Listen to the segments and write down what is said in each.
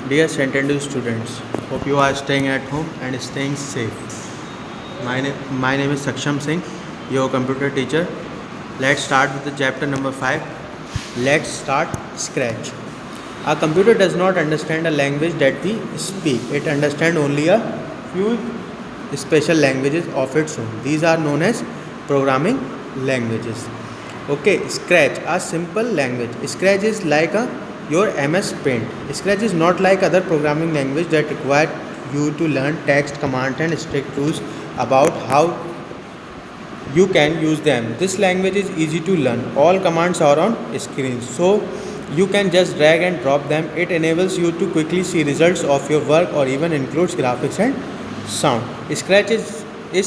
Dear Centennial students, hope you are staying at home and staying safe. My name is Saksham Singh, your computer teacher. Let's start with the chapter number 5. Let's start Scratch. A computer does not understand a language that we speak. It understands only a few special languages of its own. These are known as programming languages. Okay, Scratch, a simple language. Scratch is like your MS Paint. Scratch is not like other programming language that require you to learn text, command and strict rules about how you can use them. This language is easy to learn. All commands are on screen, so you can just drag and drop them. It enables you to quickly see results of your work or even includes graphics and sound. Scratch is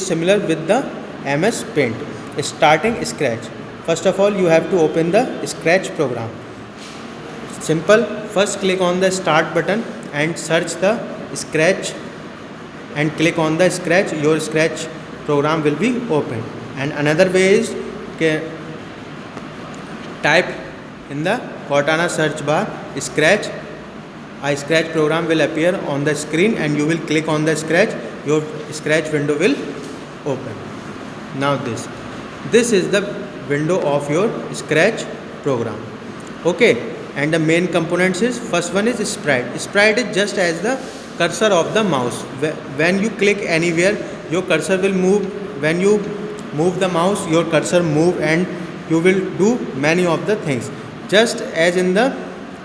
similar with the MS Paint. Starting Scratch. First of all, you have to open the Scratch program. Simple. First click on the start button and search the Scratch and click on the Scratch. Your Scratch program will be open. And another way is type in the Cortana search bar Scratch. A Scratch program will appear on the screen and you will click on the Scratch. Your Scratch window will open. Now this is the window of your Scratch program. Okay, and the main components is, first one is sprite. Sprite is just as the cursor of the mouse. When you click anywhere, your cursor will move. When you move the mouse, your cursor move and you will do many of the things, just as in the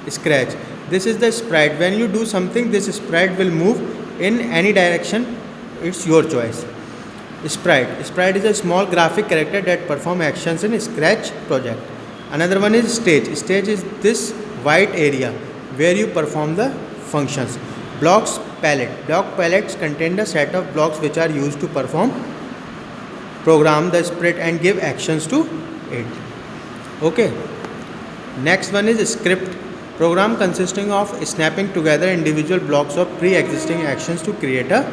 Scratch. This is the sprite. When you do something, this sprite will move in any direction. It's your choice. Sprite is a small graphic character that perform actions in Scratch project. Another one is stage. Stage is this white area where you perform the functions. Blocks palette. Block palettes contain the set of blocks which are used to program the sprite and give actions to it. Okay. Next one is script. Program consisting of snapping together individual blocks of pre-existing actions to create a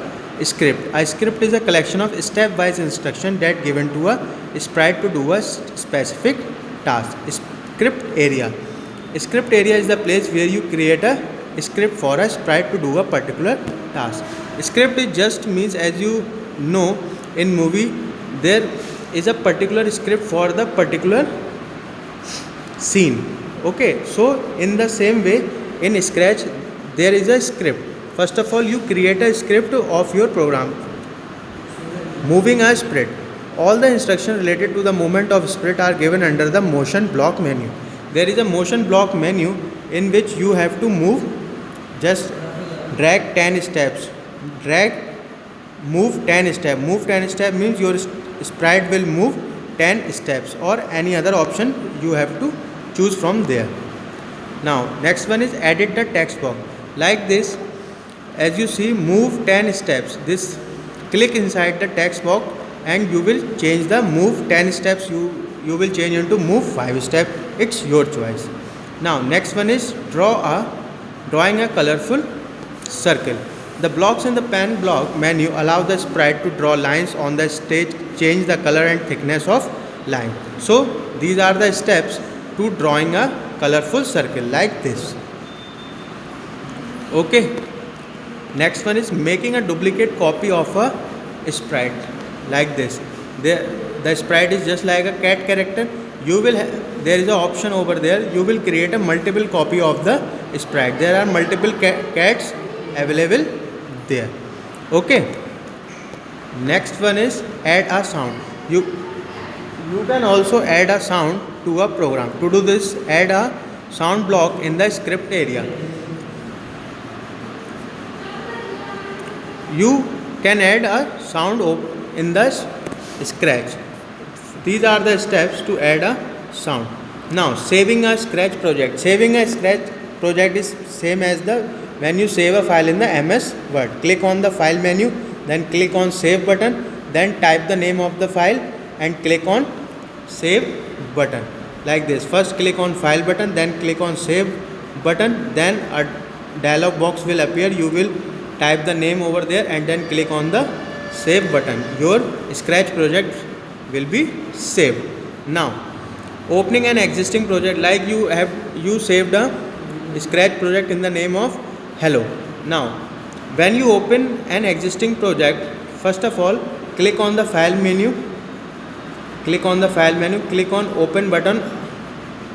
script. A script is a collection of step-wise instructions that given to a sprite to do a specific task. Script area. Script area is the place where you create a script for a sprite to do a particular task. Script is just means, as you know, in movie there is a particular script for the particular scene. Okay, so in the same way in Scratch there is a script. First of all, you create a script of your program. Moving a sprite. All the instructions related to the movement of sprite are given under the motion block menu. There is a motion block menu in which you have to move. Just drag 10 steps. Move 10 steps. Move 10 steps means your sprite will move 10 steps, or any other option you have to choose from there. Now next one is edit the text box. Like this, as you see, move 10 steps. This click inside the text box and you will change the move 10 steps. You will change into move 5 steps. It's your choice. Now next one is drawing a colorful circle. The blocks in the pen block menu allow the sprite to draw lines on the stage, change the color and thickness of line. So these are the steps to drawing a colorful circle like this. Okay. Next one is making a duplicate copy of a sprite like this. The sprite is just like a cat character. There is an option over there. You will create a multiple copy of the sprite. There are multiple cats available there. Okay. Next one is add a sound. You can also add a sound to a program. To do this, add a sound block in the script area. You can add a sound in the Scratch. These are the steps to add a sound. Now saving a Scratch project. Saving a Scratch project is same as when you save a file in the MS Word. Click on the file menu, then click on save button, then type the name of the file and click on save button like this. First click on file button, then click on save button, then a dialog box will appear. You will type the name over there and then click on the save button. Your Scratch project will be saved. Now opening an existing project, like you saved a Scratch project in the name of Hello. Now, when you open an existing project, first of all, click on the file menu. Click on the file menu, click on open button,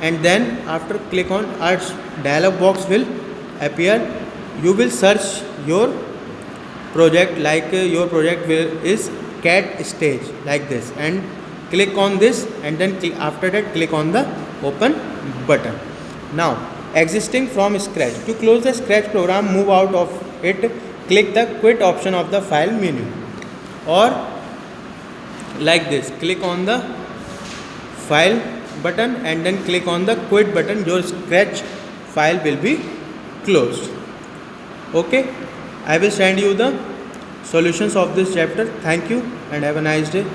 and then after click on a dialog box will appear. You will search your project, like your project is cat stage, like this, and click on this, and then after that click on the open button. Now, existing from scratch, to close the scratch program, move out of it, click the quit option of the file menu, or like this, click on the file button and then click on the quit button. Your scratch file will be closed. Okay, I will send you the solutions of this chapter. Thank you and have a nice day.